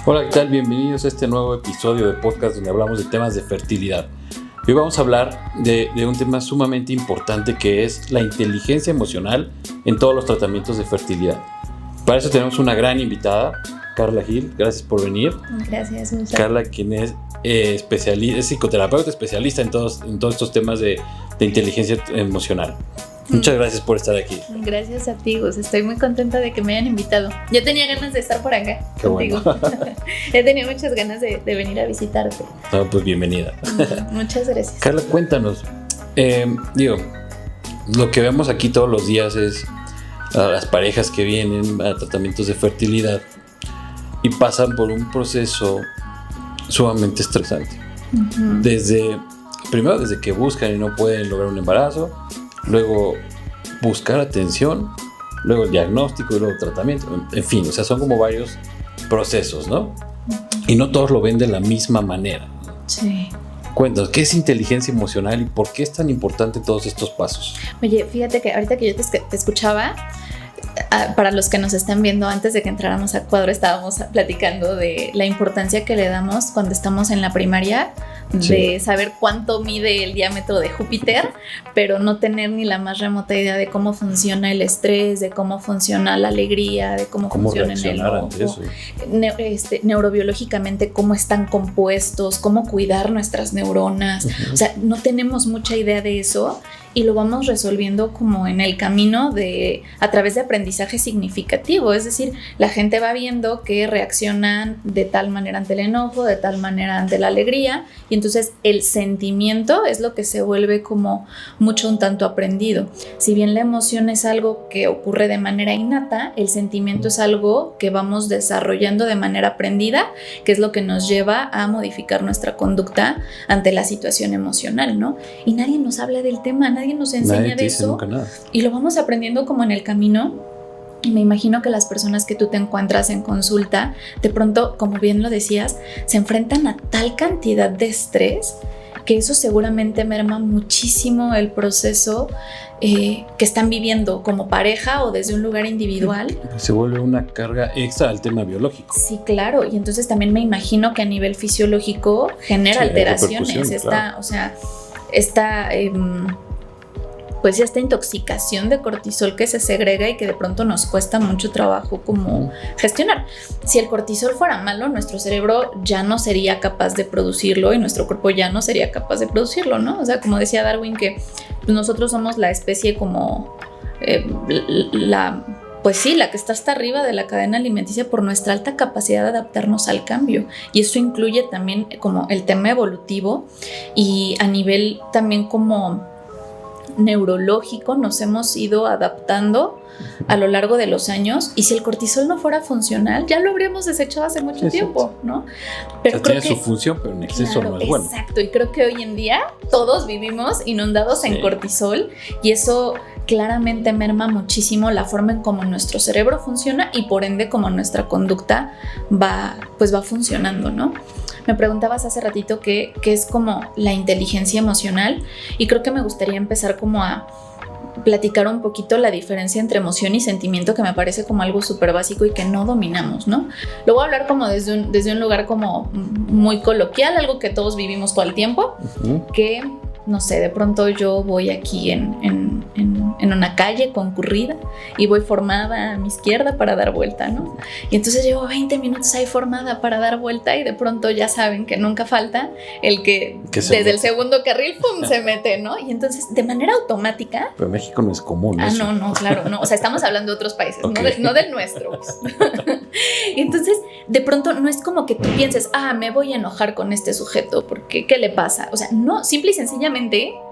Hola, ¿qué tal? Bienvenidos a este nuevo episodio de podcast donde hablamos de temas de fertilidad. Hoy vamos a hablar de un tema sumamente importante que es la inteligencia emocional en todos los tratamientos de fertilidad. Para eso tenemos una gran invitada, Carla Gil. Gracias por venir. Gracias, muchas. Carla, quien es psicoterapeuta especialista en todos estos temas de inteligencia emocional. Muchas gracias por estar aquí. Gracias a ti, Gus. Estoy muy contenta de que me hayan invitado. Yo tenía ganas de estar por acá contigo. Bueno. He tenido muchas ganas de venir a visitarte. No, pues bienvenida. Muchas gracias. Carla, cuéntanos. Lo que vemos aquí todos los días es a las parejas que vienen a tratamientos de fertilidad y pasan por un proceso sumamente estresante. Uh-huh. Primero desde que buscan y no pueden lograr un embarazo, luego buscar atención, luego el diagnóstico y luego el tratamiento, en fin, o sea, son como varios procesos, ¿no? Y no todos lo ven de la misma manera. Sí. Cuéntanos, ¿qué es inteligencia emocional y por qué es tan importante todos estos pasos? Oye, fíjate que ahorita que yo te escuchaba, para los que nos están viendo, antes de que entráramos a cuadro estábamos platicando de la importancia que le damos cuando estamos en la primaria, de saber cuánto mide el diámetro de Júpiter, pero no tener ni la más remota idea de cómo funciona el estrés, de cómo funciona la alegría, de cómo funciona en el ojo, neurobiológicamente cómo están compuestos, cómo cuidar nuestras neuronas. Uh-huh. O sea, no tenemos mucha idea de eso y lo vamos resolviendo como en el camino a través de aprendizaje significativo. Es decir, la gente va viendo que reaccionan de tal manera ante el enojo, de tal manera ante la alegría, y entonces el sentimiento es lo que se vuelve como mucho un tanto aprendido. Si bien la emoción es algo que ocurre de manera innata, el sentimiento es algo que vamos desarrollando de manera aprendida, que es lo que nos lleva a modificar nuestra conducta ante la situación emocional, ¿no? Y nadie nos habla del tema, nadie nos enseña de eso, y lo vamos aprendiendo como en el camino. Y me imagino que las personas que tú te encuentras en consulta, de pronto, como bien lo decías, se enfrentan a tal cantidad de estrés que eso seguramente merma muchísimo el proceso que están viviendo como pareja o desde un lugar individual. Se vuelve una carga extra al tema biológico. Sí, claro. Y entonces también me imagino que a nivel fisiológico genera alteraciones. Pues esta intoxicación de cortisol que se segrega y que de pronto nos cuesta mucho trabajo como gestionar. Si el cortisol fuera malo, nuestro cerebro ya no sería capaz de producirlo y nuestro cuerpo ya no sería capaz de producirlo, ¿no? O sea, como decía Darwin, que nosotros somos la especie como la que está hasta arriba de la cadena alimenticia por nuestra alta capacidad de adaptarnos al cambio. Y eso incluye también como el tema evolutivo y a nivel también como neurológico nos hemos ido adaptando a lo largo de los años, y si el cortisol no fuera funcional ya lo habríamos desechado hace mucho tiempo, ¿no? Pero tiene su función, pero en exceso no es bueno. Exacto, y creo que hoy en día todos vivimos inundados en cortisol, y eso claramente merma muchísimo la forma en cómo nuestro cerebro funciona y por ende cómo nuestra conducta va funcionando, ¿no? Me preguntabas hace ratito qué es como la inteligencia emocional, y creo que me gustaría empezar como a platicar un poquito la diferencia entre emoción y sentimiento, que me parece como algo súper básico y que no dominamos, ¿no? Lo voy a hablar como desde un lugar como muy coloquial, algo que todos vivimos todo el tiempo, uh-huh. Que no sé, de pronto yo voy aquí en una calle concurrida y voy formada a mi izquierda para dar vuelta, ¿no? Y entonces llevo 20 minutos ahí formada para dar vuelta, y de pronto ya saben que nunca falta el que desde el segundo carril, ¡pum!, se mete, ¿no? Y entonces, de manera automática... Pero en México no es común eso. No, claro, no. O sea, estamos hablando de otros países, okay. no del nuestro. Y entonces, de pronto, no es como que tú pienses, me voy a enojar con este sujeto, porque ¿qué le pasa? O sea, no, simple y sencillamente...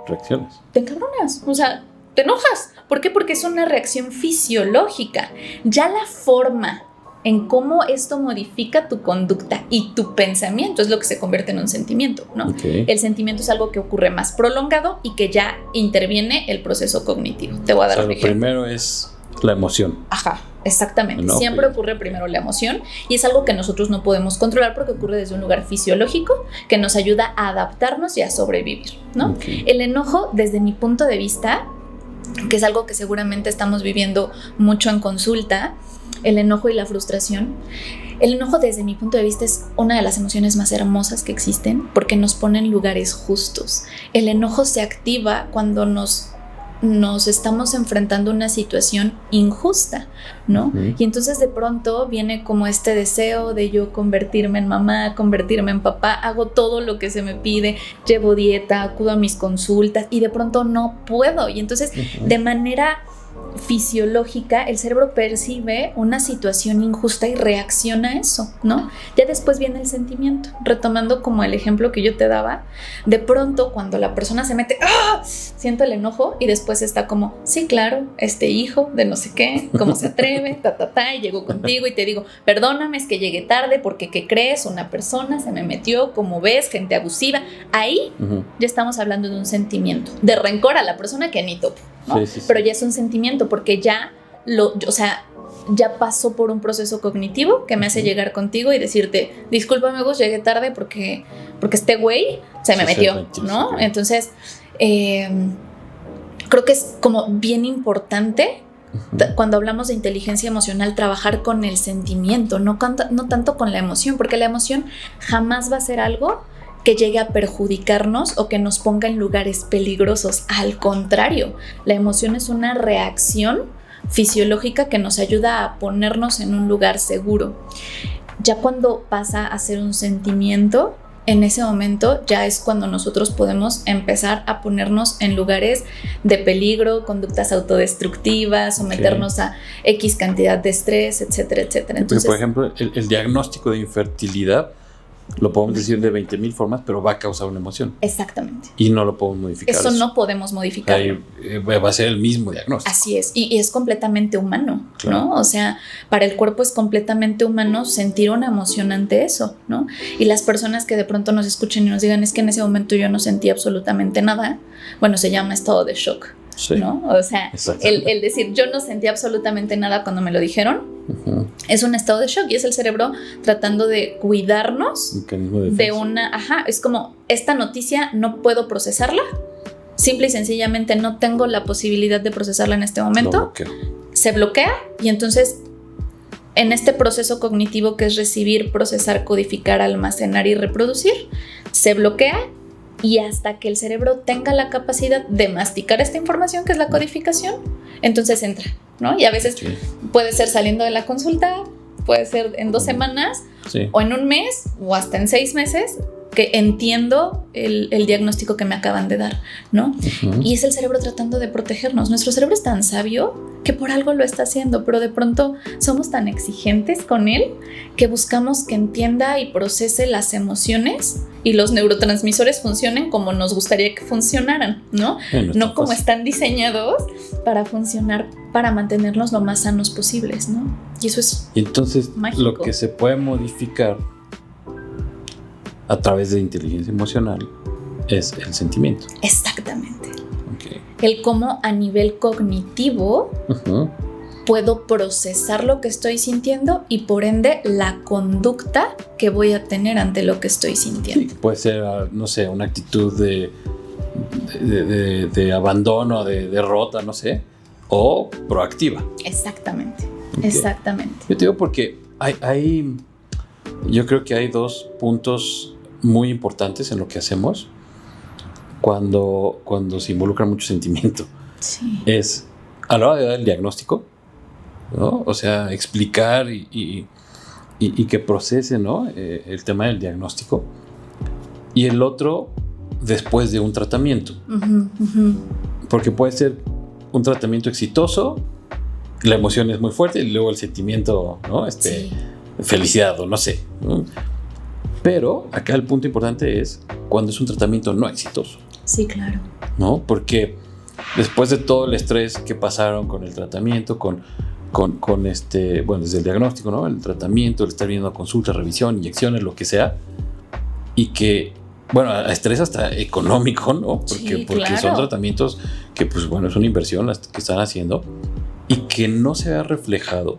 reacciones. Te encabronas, o sea, te enojas. ¿Por qué? Porque es una reacción fisiológica. Ya la forma en cómo esto modifica tu conducta y tu pensamiento es lo que se convierte en un sentimiento, ¿no? Okay. El sentimiento es algo que ocurre más prolongado y que ya interviene el proceso cognitivo. Te voy a dar un ejemplo. Lo primero es la emoción. Ajá. Exactamente, siempre ocurre primero la emoción, y es algo que nosotros no podemos controlar porque ocurre desde un lugar fisiológico que nos ayuda a adaptarnos y a sobrevivir, ¿no? Okay. El enojo, desde mi punto de vista, que es algo que seguramente estamos viviendo mucho en consulta, el enojo y la frustración, El enojo, desde mi punto de vista, es una de las emociones más hermosas que existen porque nos pone en lugares justos. El enojo se activa cuando nos estamos enfrentando a una situación injusta, ¿no? Y entonces de pronto viene como este deseo de yo convertirme en mamá, convertirme en papá, hago todo lo que se me pide, llevo dieta, acudo a mis consultas y de pronto no puedo. Y entonces de manera fisiológica el cerebro percibe una situación injusta y reacciona a eso, ¿no? Ya después viene el sentimiento, retomando como el ejemplo que yo te daba. De pronto cuando la persona se mete, ¡ah!, siento el enojo y después está como, sí, claro, este hijo de no sé qué, cómo se atreve, y llegó contigo y te digo, perdóname, es que llegué tarde porque, ¿qué crees? Una persona se me metió, como ves, gente abusiva. Ahí ya estamos hablando de un sentimiento de rencor a la persona que ni topo, ¿no? Sí. Pero ya es un sentimiento porque ya ya pasó por un proceso cognitivo que me hace llegar contigo y decirte, discúlpame, Gus, llegué tarde porque este güey se me metió, ¿no? Sí. Entonces, creo que es como bien importante cuando hablamos de inteligencia emocional trabajar con el sentimiento, no tanto con la emoción, porque la emoción jamás va a ser algo que llegue a perjudicarnos o que nos ponga en lugares peligrosos. Al contrario, la emoción es una reacción fisiológica que nos ayuda a ponernos en un lugar seguro. Ya cuando pasa a ser un sentimiento, en ese momento ya es cuando nosotros podemos empezar a ponernos en lugares de peligro, conductas autodestructivas, someternos a X cantidad de estrés, etcétera, etcétera. Entonces, por ejemplo, el diagnóstico de infertilidad lo podemos decir de 20,000 formas, pero va a causar una emoción. Exactamente. Y no lo podemos modificar. Eso no podemos modificar. Va a ser el mismo diagnóstico. Así es. Y es completamente humano, claro, ¿no? O sea, para el cuerpo es completamente humano sentir una emoción ante eso, ¿no? Y las personas que de pronto nos escuchen y nos digan, es que en ese momento yo no sentí absolutamente nada, bueno, se llama estado de shock. Sí, ¿no? O sea, el decir yo no sentí absolutamente nada cuando me lo dijeron, es un estado de shock y es el cerebro tratando de cuidarnos de una, es como esta noticia no puedo procesarla, simple y sencillamente no tengo la posibilidad de procesarla en este momento, se bloquea y entonces en este proceso cognitivo que es recibir, procesar, codificar, almacenar y reproducir, se bloquea. Y hasta que el cerebro tenga la capacidad de masticar esta información, que es la codificación, entonces entra, ¿no? Y a veces puede ser saliendo de la consulta, puede ser en 2 semanas, o en un mes, o hasta en 6 meses, que entiendo el diagnóstico que me acaban de dar, ¿no? Y es el cerebro tratando de protegernos. Nuestro cerebro es tan sabio que por algo lo está haciendo, pero de pronto somos tan exigentes con él que buscamos que entienda y procese las emociones y los neurotransmisores funcionen como nos gustaría que funcionaran, ¿no? No como están diseñados para funcionar, para mantenernos lo más sanos posibles, ¿no? Y eso es entonces mágico. Lo que se puede modificar a través de inteligencia emocional es el sentimiento. Exactamente. El cómo a nivel cognitivo puedo procesar lo que estoy sintiendo y por ende la conducta que voy a tener ante lo que estoy sintiendo. Sí, puede ser, no sé, una actitud de abandono, de derrota, no sé, o proactiva. Exactamente, exactamente. Yo te digo porque yo creo que hay 2 puntos muy importantes en lo que hacemos cuando se involucra mucho sentimiento. Sí. Es a la hora de dar el diagnóstico, ¿no? O sea, explicar y que procese, ¿no? El tema del diagnóstico. Y el otro, después de un tratamiento. Porque puede ser un tratamiento exitoso, la emoción es muy fuerte y luego el sentimiento, ¿no? Felicidad o no sé, ¿no? Pero acá el punto importante es cuando es un tratamiento no exitoso. Sí, claro. ¿No? Porque después de todo el estrés que pasaron con el tratamiento, bueno, desde el diagnóstico, ¿no? El tratamiento, el estar viendo a consulta, revisión, inyecciones, lo que sea, y que, bueno, estrés hasta económico, ¿no? Porque claro, son tratamientos que, pues bueno, es una inversión que están haciendo y que no se ha reflejado.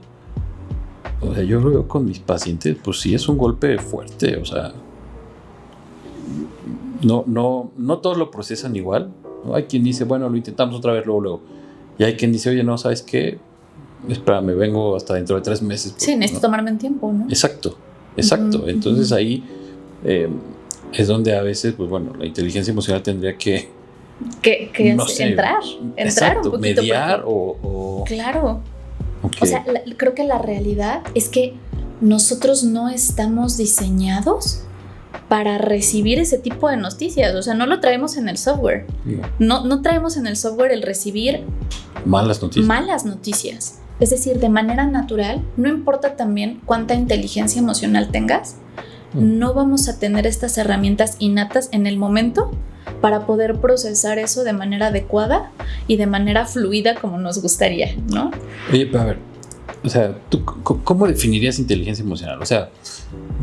O sea, yo lo veo con mis pacientes, pues sí es un golpe fuerte, o sea, no todos lo procesan igual, ¿no? Hay quien dice, bueno, lo intentamos otra vez luego, y hay quien dice, oye, no, ¿sabes qué? espérame, vengo hasta dentro de 3 meses. Sí, necesito tomarme un tiempo, ¿no? Exacto. Entonces ahí es donde a veces, pues bueno, la inteligencia emocional tendría que no sé, entrar exacto, un poquito, mediar o... Claro. Okay. O sea, creo que la realidad es que nosotros no estamos diseñados para recibir ese tipo de noticias. O sea, no lo traemos en el software. No traemos en el software el recibir malas noticias. Es decir, de manera natural, no importa también cuánta inteligencia emocional tengas, no vamos a tener estas herramientas innatas en el momento para poder procesar eso de manera adecuada y de manera fluida como nos gustaría, ¿no? Oye, pero a ver, o sea, ¿tú cómo definirías inteligencia emocional? O sea,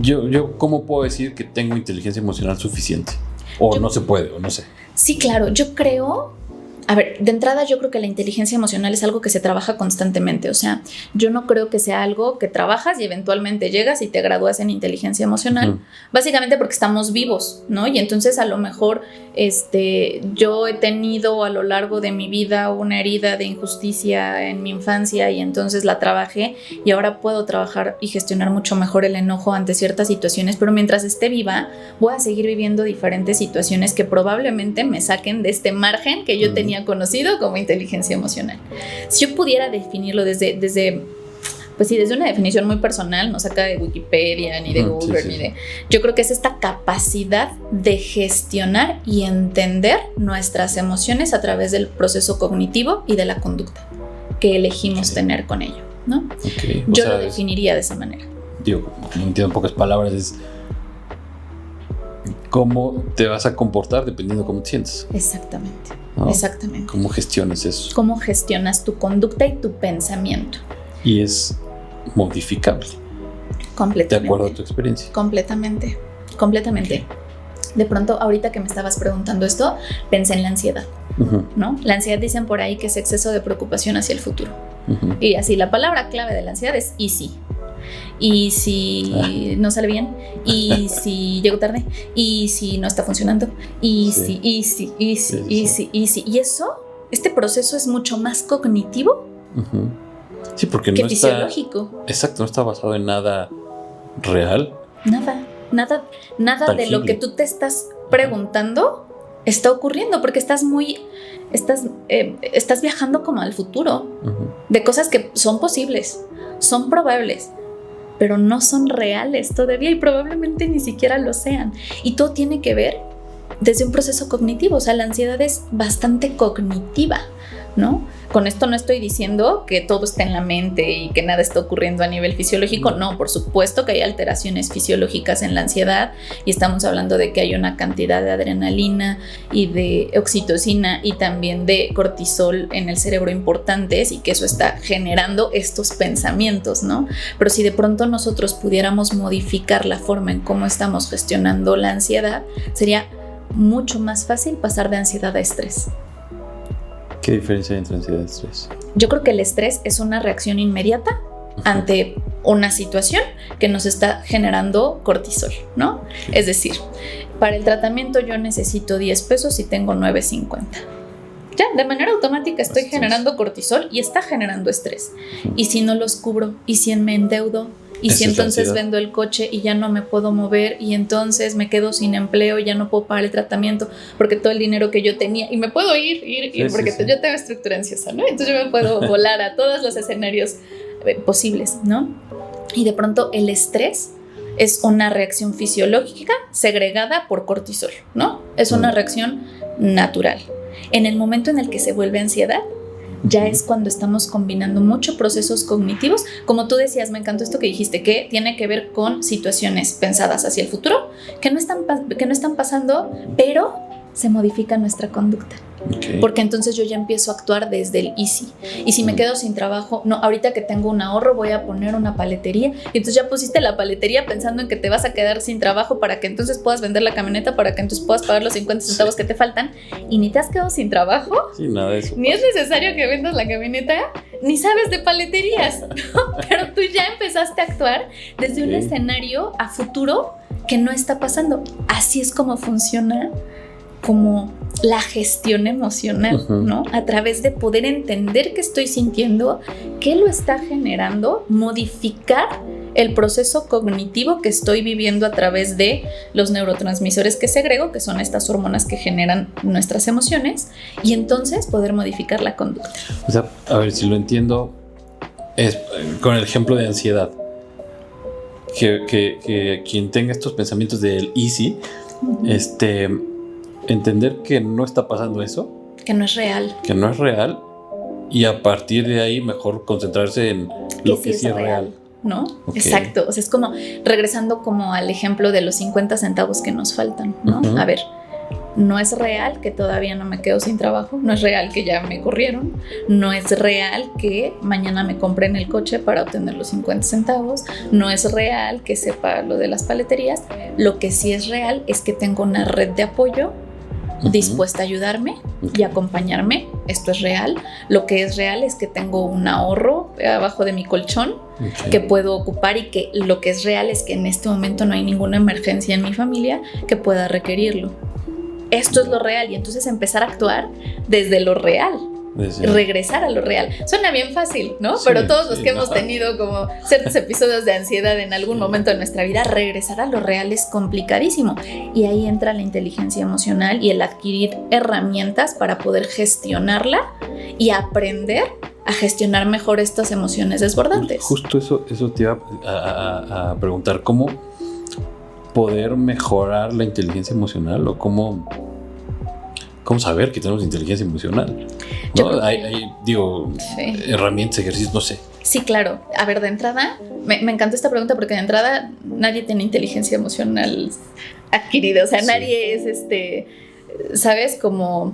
yo ¿cómo puedo decir que tengo inteligencia emocional suficiente? O no se puede, o no sé. Sí, claro, yo creo... A ver, de entrada yo creo que la inteligencia emocional es algo que se trabaja constantemente. O sea, yo no creo que sea algo que trabajas y eventualmente llegas y te gradúas en inteligencia emocional. Básicamente porque estamos vivos, ¿no? Y entonces a lo mejor yo he tenido a lo largo de mi vida una herida de injusticia en mi infancia y entonces la trabajé y ahora puedo trabajar y gestionar mucho mejor el enojo ante ciertas situaciones, pero mientras esté viva voy a seguir viviendo diferentes situaciones que probablemente me saquen de este margen que yo tenía conocido como inteligencia emocional. Si yo pudiera definirlo desde una definición muy personal, no saca de Wikipedia ni de Google, ni de... Yo creo que es esta capacidad de gestionar y entender nuestras emociones a través del proceso cognitivo y de la conducta que elegimos tener con ello, ¿no? Yo lo definiría de esa manera. Digo, no entiendo en pocas palabras, es cómo te vas a comportar dependiendo de cómo te sientes. Exactamente. ¿No? Exactamente. ¿Cómo gestionas eso? ¿Cómo gestionas tu conducta y tu pensamiento? Y es modificable. Completamente. De acuerdo a tu experiencia. Completamente. Okay. De pronto, ahorita que me estabas preguntando esto, pensé en la ansiedad, ¿no? La ansiedad dicen por ahí que es exceso de preocupación hacia el futuro. Y así, la palabra clave de la ansiedad es easy. Y si no sale bien, y si llego tarde, y si no está funcionando, y si. Y eso, este proceso es mucho más cognitivo sí, porque que no fisiológico. Exacto, no está basado en nada real. Nada tangible. De lo que tú te estás preguntando está ocurriendo, porque estás viajando como al futuro de cosas que son posibles, son probables, pero no son reales todavía y probablemente ni siquiera lo sean. Y todo tiene que ver desde un proceso cognitivo. O sea, la ansiedad es bastante cognitiva, ¿no? Con esto no estoy diciendo que todo está en la mente y que nada está ocurriendo a nivel fisiológico. No, por supuesto que hay alteraciones fisiológicas en la ansiedad y estamos hablando de que hay una cantidad de adrenalina y de oxitocina y también de cortisol en el cerebro importantes y que eso está generando estos pensamientos, ¿no? Pero si de pronto nosotros pudiéramos modificar la forma en cómo estamos gestionando la ansiedad, sería mucho más fácil pasar de ansiedad a estrés. ¿Qué diferencia hay entre ansiedad y estrés? Yo creo que el estrés es una reacción inmediata ante una situación que nos está generando cortisol, ¿no? Es decir, para el tratamiento yo necesito 10 pesos y tengo 9.50. Ya, de manera automática estoy generando cortisol y está generando estrés. Y si no los cubro, y si me endeudo, y si entonces vendo el coche y ya no me puedo mover y entonces me quedo sin empleo y ya no puedo pagar el tratamiento porque todo el dinero que yo tenía y me puedo ir porque yo tengo estructura ansiosa, ¿no? Entonces yo me puedo volar a todos los escenarios posibles, ¿no? Y de pronto el estrés es una reacción fisiológica segregada por cortisol, ¿no? Es una reacción natural. En el momento en el que se vuelve ansiedad, ya es cuando estamos combinando mucho procesos cognitivos. Como tú decías, me encantó esto que dijiste, que tiene que ver con situaciones pensadas hacia el futuro, que no están pasando, pero se modifica nuestra conducta. Porque entonces yo ya empiezo a actuar desde el easy. Y si me quedo sin trabajo, no, ahorita que tengo un ahorro voy a poner una paletería. Y entonces ya pusiste la paletería pensando en que te vas a quedar sin trabajo para que entonces puedas vender la camioneta, para que entonces puedas pagar los 50 centavos que te faltan. Y ni te has quedado sin trabajo, nada de eso. Ni es necesario que vendas la camioneta, ni sabes de paleterías, ¿no? Pero tú ya empezaste a actuar desde un escenario a futuro que no está pasando. Así es como funciona como la gestión emocional, ¿no? A través de poder entender qué estoy sintiendo, qué lo está generando, modificar el proceso cognitivo que estoy viviendo a través de los neurotransmisores que segrego, que son estas hormonas que generan nuestras emociones, y entonces poder modificar la conducta. O sea, a ver si lo entiendo, es con el ejemplo de ansiedad. Que quien tenga estos pensamientos del easy, entender que no está pasando eso, que no es real, y a partir de ahí mejor concentrarse en lo que sí es real, ¿no? Okay. Exacto, o sea, es como regresando como al ejemplo de los 50 centavos que nos faltan, ¿no? A ver, no es real que todavía no me quedo sin trabajo, no es real que ya me corrieron, no es real que mañana me compren el coche para obtener los 50 centavos, no es real que sepa lo de las paleterías. Lo que sí es real es que tengo una red de apoyo dispuesta a ayudarme y acompañarme. Esto es real. Lo que es real es que tengo un ahorro abajo de mi colchón que puedo ocupar, y que lo que es real es que en este momento no hay ninguna emergencia en mi familia que pueda requerirlo. Esto es lo real, y entonces empezar a actuar desde lo real. Regresar a lo real. Suena bien fácil, ¿no? Sí, pero todos los que hemos tenido como ciertos episodios de ansiedad en algún momento de nuestra vida, regresar a lo real es complicadísimo. Y ahí entra la inteligencia emocional y el adquirir herramientas para poder gestionarla y aprender a gestionar mejor estas emociones desbordantes. Justo eso te iba a preguntar, ¿cómo poder mejorar la inteligencia emocional, o cómo saber que tenemos inteligencia emocional? ¿No? Hay herramientas, ejercicios, no sé. Sí, claro. A ver, de entrada, me encantó esta pregunta, porque de entrada nadie tiene inteligencia emocional adquirida. O sea, nadie es ¿sabes? Como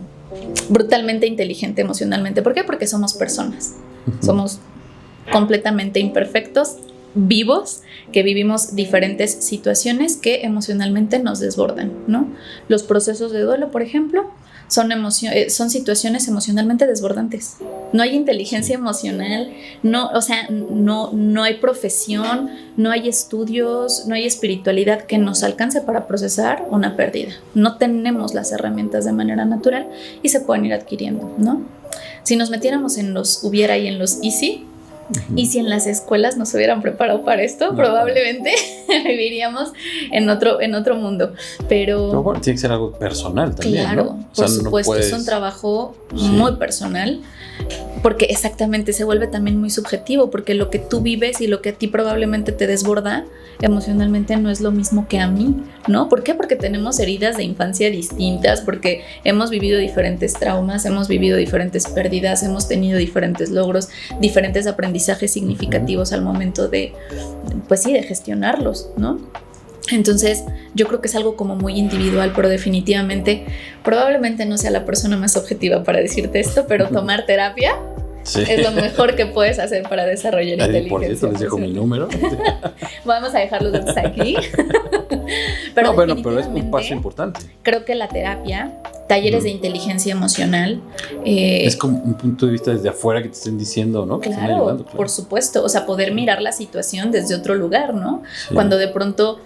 brutalmente inteligente emocionalmente. ¿Por qué? Porque somos personas. Somos completamente imperfectos, vivos, que vivimos diferentes situaciones que emocionalmente nos desbordan, ¿no? Los procesos de duelo, por ejemplo, son situaciones emocionalmente desbordantes. No hay inteligencia emocional, no hay profesión, no hay estudios, no hay espiritualidad que nos alcance para procesar una pérdida. No tenemos las herramientas de manera natural y se pueden ir adquiriendo, ¿no? Si nos metiéramos en los hubiera y en los easy, y si en las escuelas nos hubieran preparado para esto, probablemente viviríamos en otro mundo. Pero bueno, tiene que ser algo personal también, claro, ¿no? Por supuesto, es un trabajo muy personal, porque exactamente se vuelve también muy subjetivo, porque lo que tú vives y lo que a ti probablemente te desborda emocionalmente no es lo mismo que a mí, ¿no? ¿Por qué? Porque tenemos heridas de infancia distintas, porque hemos vivido diferentes traumas, hemos vivido diferentes pérdidas, hemos tenido diferentes logros, diferentes aprendizajes significativos al momento de gestionarlos, ¿no? Entonces, yo creo que es algo como muy individual, pero definitivamente, probablemente no sea la persona más objetiva para decirte esto, pero tomar terapia es lo mejor que puedes hacer para desarrollar inteligencia. Por cierto, les dejo mi número. Vamos a dejar los datos aquí. Pero es un paso importante. Creo que la terapia, talleres de inteligencia emocional, es como un punto de vista desde afuera que te estén diciendo, ¿no? Que claro, ayudando, claro, por supuesto. O sea, poder mirar la situación desde otro lugar, ¿no? Sí. Cuando de pronto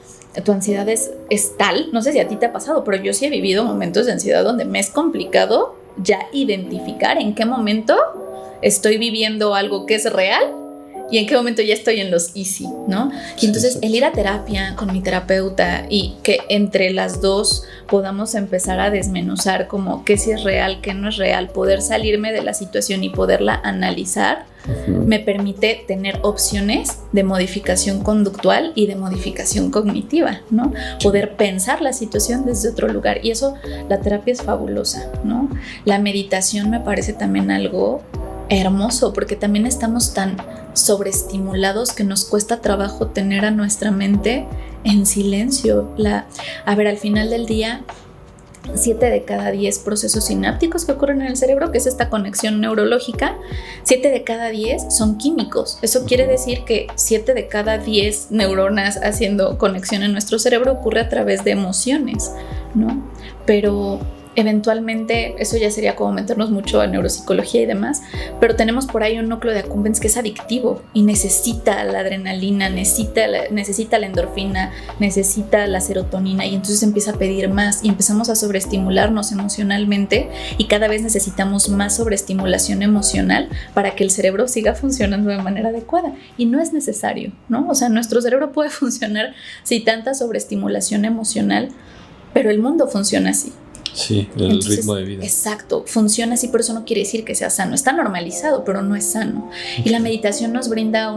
tu ansiedad es tal, no sé si a ti te ha pasado, pero yo sí he vivido momentos de ansiedad donde me es complicado ya identificar en qué momento estoy viviendo algo que es real y en qué momento ya estoy en los easy, ¿no? Y entonces el ir a terapia con mi terapeuta y que entre las dos podamos empezar a desmenuzar como qué sí es real, qué no es real, poder salirme de la situación y poderla analizar, me permite tener opciones de modificación conductual y de modificación cognitiva, ¿no? Poder pensar la situación desde otro lugar, y eso, la terapia es fabulosa, ¿no? La meditación me parece también algo hermoso, porque también estamos tan sobreestimulados que nos cuesta trabajo tener a nuestra mente en silencio. Al final del día, 7 de cada 10 procesos sinápticos que ocurren en el cerebro, que es esta conexión neurológica, 7 de cada 10 son químicos. Eso quiere decir que 7 de cada 10 neuronas haciendo conexión en nuestro cerebro ocurre a través de emociones, ¿no? Pero Eventualmente, eso ya sería como meternos mucho en neuropsicología y demás, pero tenemos por ahí un núcleo de accumbens que es adictivo y necesita la adrenalina, necesita la endorfina, necesita la serotonina, y entonces empieza a pedir más y empezamos a sobreestimularnos emocionalmente, y cada vez necesitamos más sobreestimulación emocional para que el cerebro siga funcionando de manera adecuada, y no es necesario, ¿no? O sea, nuestro cerebro puede funcionar sin tanta sobreestimulación emocional, pero el mundo funciona así. Sí, entonces, ritmo de vida. Exacto, funciona así, pero eso no quiere decir que sea sano. Está normalizado, pero no es sano. Y la meditación nos brinda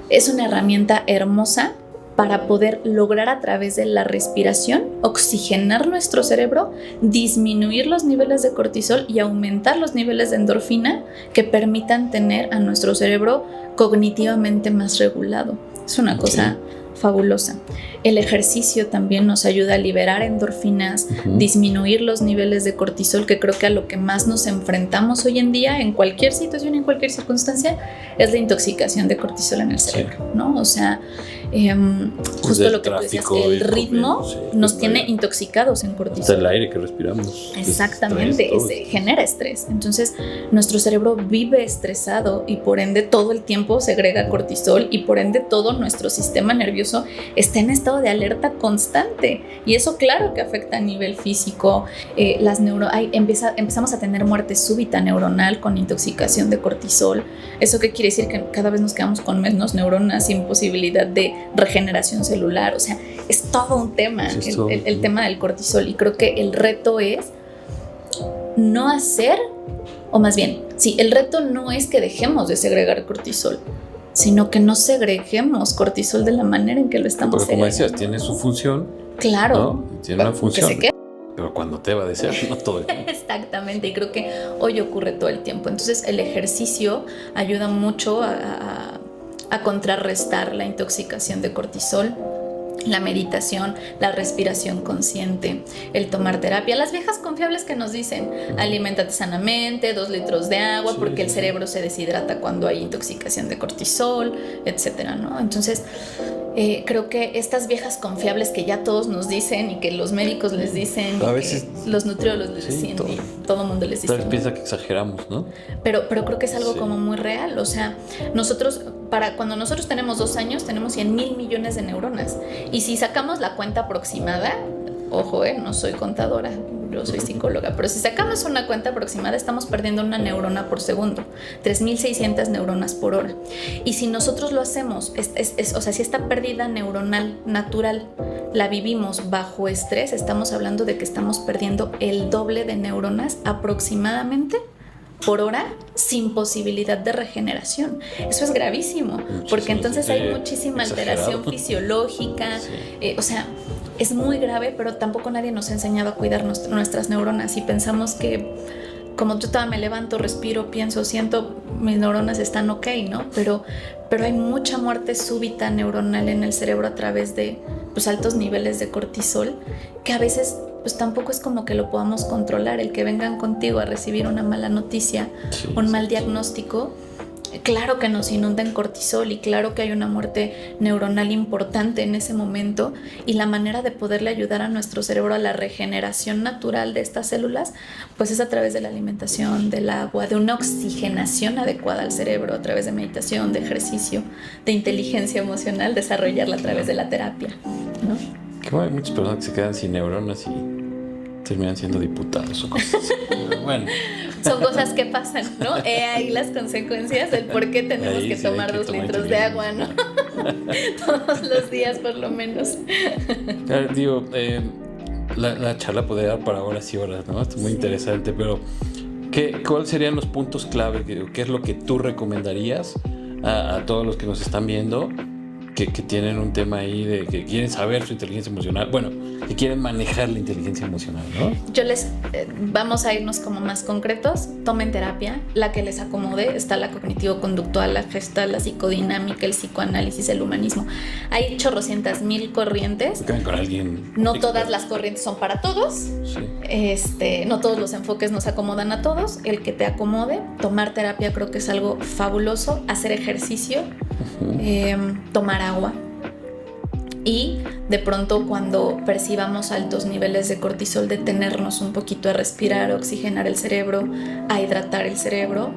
es una herramienta hermosa para poder lograr a través de la respiración oxigenar nuestro cerebro, disminuir los niveles de cortisol y aumentar los niveles de endorfina que permitan tener a nuestro cerebro cognitivamente más regulado. Es una cosa fabulosa. El ejercicio también nos ayuda a liberar endorfinas, disminuir los niveles de cortisol, que creo que a lo que más nos enfrentamos hoy en día, en cualquier situación, en cualquier circunstancia, es la intoxicación de cortisol en el cerebro, ¿no? O sea, justo lo que tú decías, el ritmo nos tiene intoxicados en cortisol. Hasta el aire que respiramos. Exactamente, genera estrés. Entonces, nuestro cerebro vive estresado y por ende todo el tiempo segrega cortisol, y por ende todo nuestro sistema nervioso está en estado de alerta constante, y eso claro que afecta a nivel físico. Empezamos a tener muerte súbita neuronal con intoxicación de cortisol. ¿Eso qué quiere decir? Que cada vez nos quedamos con menos neuronas, sin posibilidad de regeneración celular. O sea, es todo un tema, el tema del cortisol, y creo que el reto es no hacer, o más bien, sí, el reto no es que dejemos de segregar cortisol, sino que no segreguemos cortisol de la manera en que lo estamos segregando. Pero como segregando. decías, tiene su función. Claro. ¿No? Tiene una función. Que se quede. Pero cuando te va a desear, no todo el tiempo. Exactamente, y creo que hoy ocurre todo el tiempo. Entonces el ejercicio ayuda mucho a contrarrestar la intoxicación de cortisol. La meditación, la respiración consciente, el tomar terapia, las viejas confiables que nos dicen aliméntate sanamente, 2 litros de agua, porque el cerebro se deshidrata cuando hay intoxicación de cortisol, etcétera, ¿no? Entonces creo que estas viejas confiables que ya todos nos dicen, y que los médicos les dicen, a veces, los nutriólogos les dicen, y todo el mundo les dice. Tal vez piensa que exageramos, ¿no? Pero creo que es algo como muy real. O sea, cuando nosotros tenemos 2 años, tenemos 100,000 millones de neuronas. Y si sacamos la cuenta aproximada, ojo, no soy contadora, yo soy psicóloga, pero si sacamos una cuenta aproximada, estamos perdiendo una neurona por segundo, 3,600 neuronas por hora. Y si nosotros lo hacemos, o sea, si esta pérdida neuronal natural la vivimos bajo estrés, estamos hablando de que estamos perdiendo el doble de neuronas aproximadamente por hora, sin posibilidad de regeneración. Eso es gravísimo, porque entonces hay muchísima alteración fisiológica. O sea, es muy grave, pero tampoco nadie nos ha enseñado a cuidar nuestras neuronas, y pensamos que como yo me levanto, respiro, pienso, siento, mis neuronas están ok, ¿no? Pero hay mucha muerte súbita neuronal en el cerebro a través de altos niveles de cortisol, que a veces pues tampoco es como que lo podamos controlar. El que vengan contigo a recibir una mala noticia, un mal diagnóstico, claro que nos inunda en cortisol, y claro que hay una muerte neuronal importante en ese momento, y la manera de poderle ayudar a nuestro cerebro a la regeneración natural de estas células pues es a través de la alimentación, del agua, de una oxigenación adecuada al cerebro, a través de meditación, de ejercicio, de inteligencia emocional, desarrollarla a través de la terapia, ¿no? Que hay muchas personas que se quedan sin neuronas y terminan siendo diputados o cosas así. Bueno. Son cosas que pasan, ¿no? Ahí las consecuencias del por qué tenemos que tomar 2 litros de agua, ¿no? Todos los días por lo menos. Claro, digo, la charla puede dar para horas y horas, ¿no? Esto es muy interesante, pero ¿cuáles serían los puntos clave? ¿Qué es lo que tú recomendarías a todos los que nos están viendo? Que tienen un tema ahí de que quieren saber su inteligencia emocional, bueno, que quieren manejar la inteligencia emocional, ¿no? Yo vamos a irnos como más concretos. Tomen terapia, la que les acomode. Está la cognitivo-conductual, la gestalt, la psicodinámica, el psicoanálisis, el humanismo. Hay 800,000 corrientes. Queden con alguien. No todas las corrientes son para todos. Sí. No todos los enfoques nos acomodan a todos. El que te acomode. Tomar terapia creo que es algo fabuloso. Hacer ejercicio, tomar agua Y de pronto cuando percibamos altos niveles de cortisol, detenernos un poquito a respirar, a oxigenar el cerebro, a hidratar el cerebro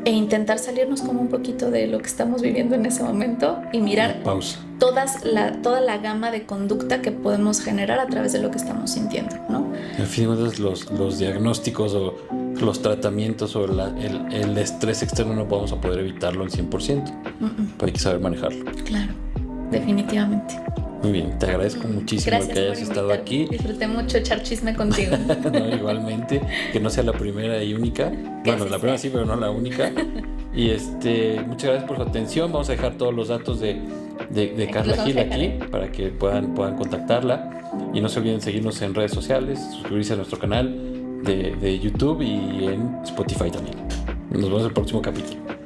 e intentar salirnos como un poquito de lo que estamos viviendo en ese momento y mirar pausa. Toda la gama de conducta que podemos generar a través de lo que estamos sintiendo, ¿no? Al fin de cuentas, los diagnósticos o los tratamientos o el estrés externo no vamos a poder evitarlo al 100%, pero hay que saber manejarlo. Claro, definitivamente. Muy bien, te agradezco muchísimo. Gracias que hayas estado aquí. Disfruté mucho echar chisme contigo. No, igualmente, que no sea la primera y única. Bueno, la primera sí, pero no la única. Y muchas gracias por su atención. Vamos a dejar todos los datos de Carla Gil aquí para que puedan contactarla. Y no se olviden seguirnos en redes sociales, suscribirse a nuestro canal de YouTube y en Spotify también. Nos vemos en el próximo capítulo.